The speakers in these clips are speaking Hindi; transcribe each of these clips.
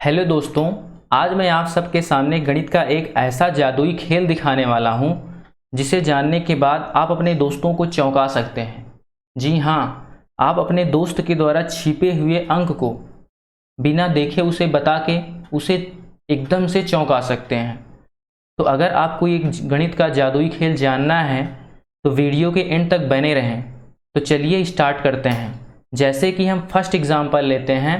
हेलो दोस्तों, आज मैं आप सबके सामने गणित का एक ऐसा जादुई खेल दिखाने वाला हूं जिसे जानने के बाद आप अपने दोस्तों को चौंका सकते हैं। जी हाँ, आप अपने दोस्त के द्वारा छिपे हुए अंक को बिना देखे उसे बता के उसे एकदम से चौंका सकते हैं। तो अगर आपको ये गणित का जादुई खेल जानना है तो वीडियो के एंड तक बने रहें। तो चलिए स्टार्ट करते हैं। जैसे कि हम फर्स्ट एग्जाम्पल लेते हैं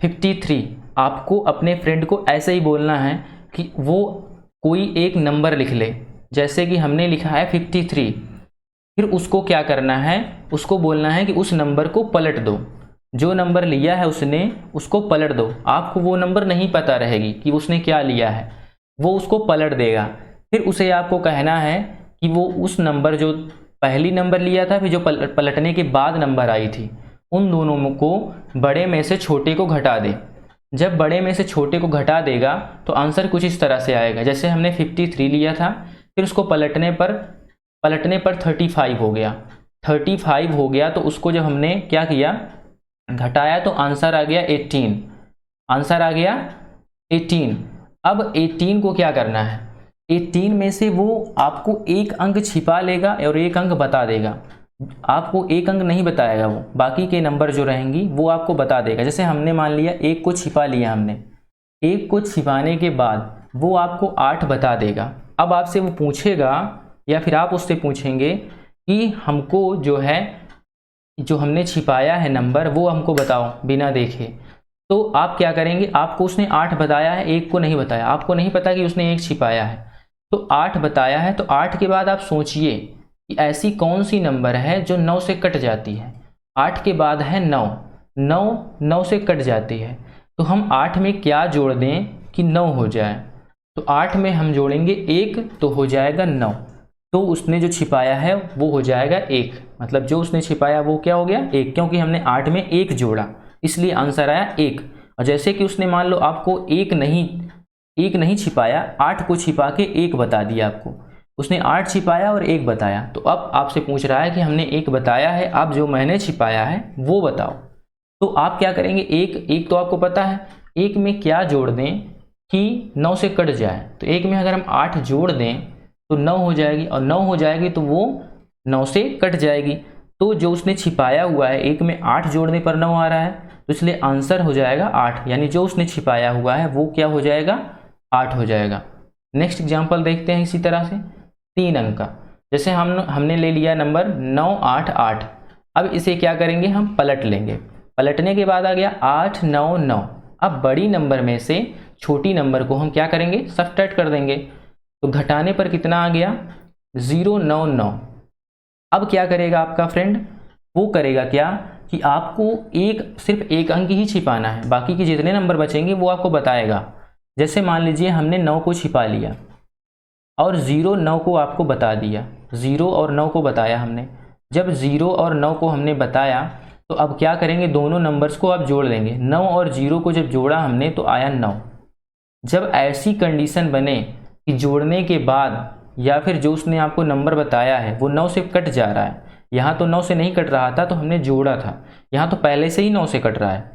53। आपको अपने फ्रेंड को ऐसे ही बोलना है कि वो कोई एक नंबर लिख ले। जैसे कि हमने लिखा है 53, फिर उसको क्या करना है, उसको बोलना है कि उस नंबर को पलट दो। जो नंबर लिया है उसने उसको पलट दो। आपको वो नंबर नहीं पता रहेगी कि उसने क्या लिया है, वो उसको पलट देगा। फिर उसे आपको कहना है कि वो उस नंबर जो पहली नंबर लिया था, फिर जो पलटने के बाद नंबर आई थी, उन दोनों को बड़े में से छोटे को घटा दे। जब बड़े में से छोटे को घटा देगा तो आंसर कुछ इस तरह से आएगा। जैसे हमने 53 लिया था, फिर उसको पलटने पर 35 हो गया। 35 हो गया तो उसको जब हमने क्या किया, घटाया, तो आंसर आ गया 18। आंसर आ गया 18। अब 18 को क्या करना है, 18 में से वो आपको एक अंक छिपा लेगा और एक अंक बता देगा। आपको एक अंक नहीं बताएगा, वो बाकी के नंबर जो रहेंगी वो आपको बता देगा। जैसे हमने मान लिया एक को छिपा लिया, हमने एक को छिपाने के बाद वो आपको 8 बता देगा। अब आपसे वो पूछेगा या फिर आप उससे पूछेंगे कि हमको जो है, जो हमने छिपाया है नंबर, वो हमको बताओ बिना देखे। तो आप क्या करेंगे, आपको उसने 8 बताया है, एक को नहीं बताया। आपको नहीं पता कि उसने एक छिपाया है, तो 8 बताया है। तो 8 के बाद आप सोचिए कि ऐसी कौन सी नंबर है जो 9 से कट जाती है। 8 के बाद है 9, 9 से कट जाती है। तो हम 8 में क्या जोड़ दें कि 9 हो जाए। तो 8 में हम जोड़ेंगे 1 तो हो जाएगा 9। तो उसने जो छिपाया है वो हो जाएगा 1। मतलब जो उसने छिपाया वो क्या हो गया, 1, क्योंकि हमने 8 में 1 जोड़ा, इसलिए आंसर आया 1। और जैसे कि उसने मान लो आपको एक नहीं छिपाया, 8 को छिपा के 1 बता दिया आपको। उसने 8 छिपाया और 1 बताया। तो अब आपसे पूछ रहा है कि हमने 1 बताया है, अब जो मैंने छिपाया है वो बताओ। तो आप क्या करेंगे, एक तो आपको पता है, 1 में क्या जोड़ दें कि 9 से कट जाए। तो 1 में अगर हम 8 जोड़ दें तो 9 हो जाएगी, और 9 हो जाएगी तो वो 9 से कट जाएगी। तो जो उसने छिपाया हुआ है, 1 में 8 जोड़ने पर 9 आ रहा है, तो इसलिए आंसर हो जाएगा 8। यानी जो उसने छिपाया हुआ है वो क्या हो जाएगा, 8 हो जाएगा। नेक्स्ट एग्जाम्पल देखते हैं इसी तरह से 3 अंक का। जैसे हमने ले लिया नंबर 988। अब इसे क्या करेंगे, हम पलट लेंगे। पलटने के बाद आ गया 899। अब बड़ी नंबर में से छोटी नंबर को हम क्या करेंगे, सब्ट्रैक्ट कर देंगे। तो घटाने पर कितना आ गया, 099। अब क्या करेगा आपका फ्रेंड, वो करेगा क्या कि आपको सिर्फ एक अंक ही छिपाना है, बाकी के जितने नंबर बचेंगे वो आपको बताएगा। जैसे मान लीजिए हमने 9 को छिपा लिया और 0 9 को आपको बता दिया। 0 और 9 को बताया हमने। जब 0 और 9 को हमने बताया तो अब क्या करेंगे, दोनों नंबर्स को आप जोड़ लेंगे। 9 और 0 को जब जोड़ा हमने तो आया 9। जब ऐसी कंडीशन बने कि जोड़ने के बाद या फिर जो उसने आपको नंबर बताया है वो 9 से कट जा रहा है, यहाँ तो 9 से नहीं कट रहा था तो हमने जोड़ा था, यहाँ तो पहले से ही 9 से कट रहा है।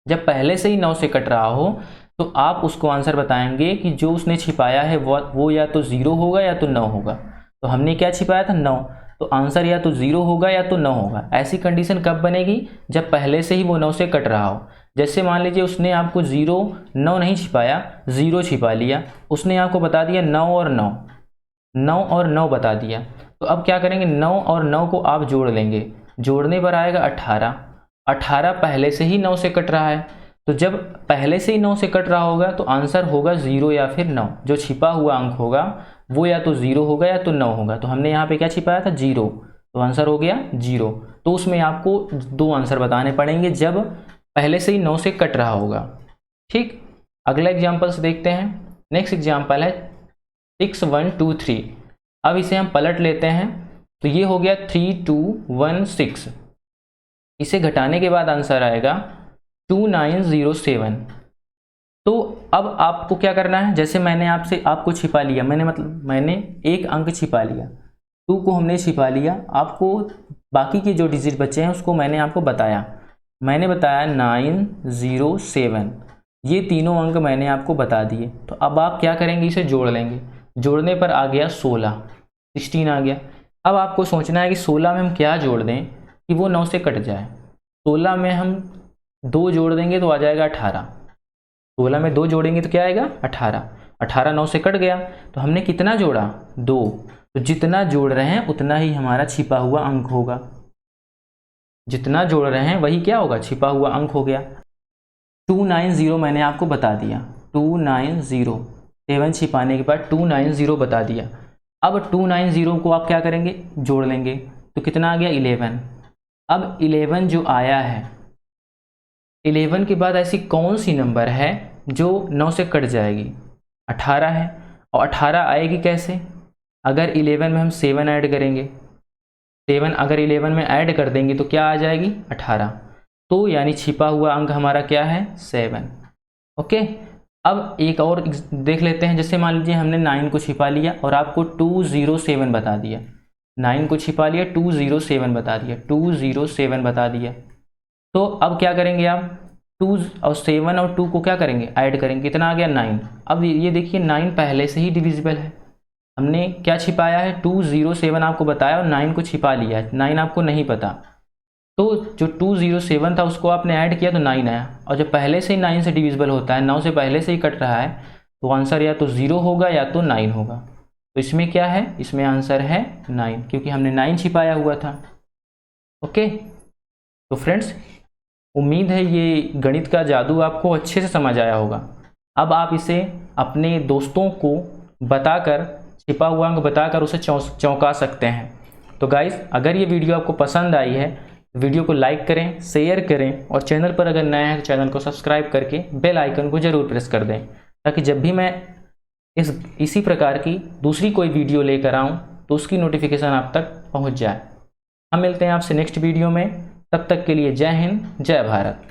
जब पहले से ही 9 से कट रहा हो तो आप उसको आंसर बताएंगे कि जो उसने छिपाया है वो या तो 0 होगा या तो 9 होगा। तो हमने क्या छिपाया था, 9, तो आंसर या तो 0 होगा या तो 9 होगा। ऐसी कंडीशन कब बनेगी, जब पहले से ही वो 9 से कट रहा हो। जैसे मान लीजिए उसने आपको 0 9 नहीं छिपाया, 0 छिपा लिया, उसने आपको बता दिया 9 और 9, 9 और 9 बता दिया। तो अब क्या करेंगे, 9 और 9 को आप जोड़ लेंगे। जोड़ने पर आएगा 18। 18 पहले से ही 9 से कट रहा है, तो जब पहले से ही 9 से कट रहा होगा तो आंसर होगा 0 या फिर 9। जो छिपा हुआ अंक होगा वो या तो 0 होगा या तो 9 होगा। तो हमने यहाँ पे क्या छिपाया था, 0, तो आंसर हो गया 0। तो उसमें आपको 2 आंसर बताने पड़ेंगे जब पहले से ही 9 से कट रहा होगा। ठीक, अगला एग्जाम्पल से देखते हैं। नेक्स्ट एग्जाम्पल है 6123। अब इसे हम पलट लेते हैं तो ये हो गया 3216। इसे घटाने के बाद आंसर आएगा 2907। तो अब आपको क्या करना है, जैसे मैंने आपको छिपा लिया, मैंने एक अंक छिपा लिया, 2 को हमने छिपा लिया। आपको बाकी के जो डिजिट बचे हैं उसको मैंने आपको बताया। मैंने बताया 907। ये तीनों अंक मैंने आपको बता दिए। तो अब आप क्या करेंगे, इसे जोड़ लेंगे। जोड़ने पर आ गया 16 आ गया। अब आपको सोचना है कि 16 में हम क्या जोड़ दें कि वो 9 से कट जाए। 16 में हम 2 जोड़ देंगे तो आ जाएगा 18। 16 में 2 जोड़ेंगे तो क्या आएगा 18। 18 9 से कट गया तो हमने कितना जोड़ा 2। तो जितना जोड़ रहे हैं उतना ही हमारा छिपा हुआ अंक होगा। जितना जोड़ रहे हैं वही क्या होगा, छिपा हुआ अंक हो गया। 290 मैंने आपको बता दिया। 290 7 छिपाने के बाद 290 बता दिया। अब 290 को आप क्या करेंगे, जोड़ लेंगे तो कितना आ गया 11। अब 11 जो आया है, 11 के बाद ऐसी कौन सी नंबर है जो 9 से कट जाएगी, 18 है। और 18 आएगी कैसे, अगर 11 में हम 7 ऐड करेंगे। 7 अगर 11 में ऐड कर देंगे तो क्या आ जाएगी 18। तो यानी छिपा हुआ अंक हमारा क्या है 7। ओके, अब एक और देख लेते हैं। जैसे मान लीजिए हमने 9 को छिपा लिया और आपको 207 बता दिया। 9 को छिपा लिया, 207 बता दिया, 207 बता दिया। तो अब क्या करेंगे आप, 2 और 7 और 2 को क्या करेंगे, ऐड करेंगे। कितना आ गया 9। अब ये देखिए 9 पहले से ही डिविजिबल है। हमने क्या छिपाया है 207 आपको बताया और 9 को छिपा लिया है। 9 आपको नहीं पता, तो जो 207 था उसको आपने ऐड किया तो 9 आया। और जब पहले से ही 9 से डिविजिबल होता है, 9 से पहले से ही कट रहा है, तो आंसर या तो 0 होगा या तो 9 होगा। तो इसमें क्या है, इसमें आंसर है 9, क्योंकि हमने 9 छिपाया हुआ था। ओके, तो फ्रेंड्स उम्मीद है ये गणित का जादू आपको अच्छे से समझ आया होगा। अब आप इसे अपने दोस्तों को बताकर, छिपा हुआ अंक बताकर उसे चौंका सकते हैं। तो गाइस, अगर ये वीडियो आपको पसंद आई है तो वीडियो को लाइक करें, शेयर करें और चैनल पर अगर नए हैं तो चैनल को सब्सक्राइब करके बेल आइकन को ज़रूर प्रेस कर दें, ताकि जब भी मैं इसी प्रकार की दूसरी कोई वीडियो लेकर आऊँ तो उसकी नोटिफिकेशन आप तक पहुँच जाए। हम मिलते हैं आपसे नेक्स्ट वीडियो में, तब तक के लिए जय हिंद, जय भारत।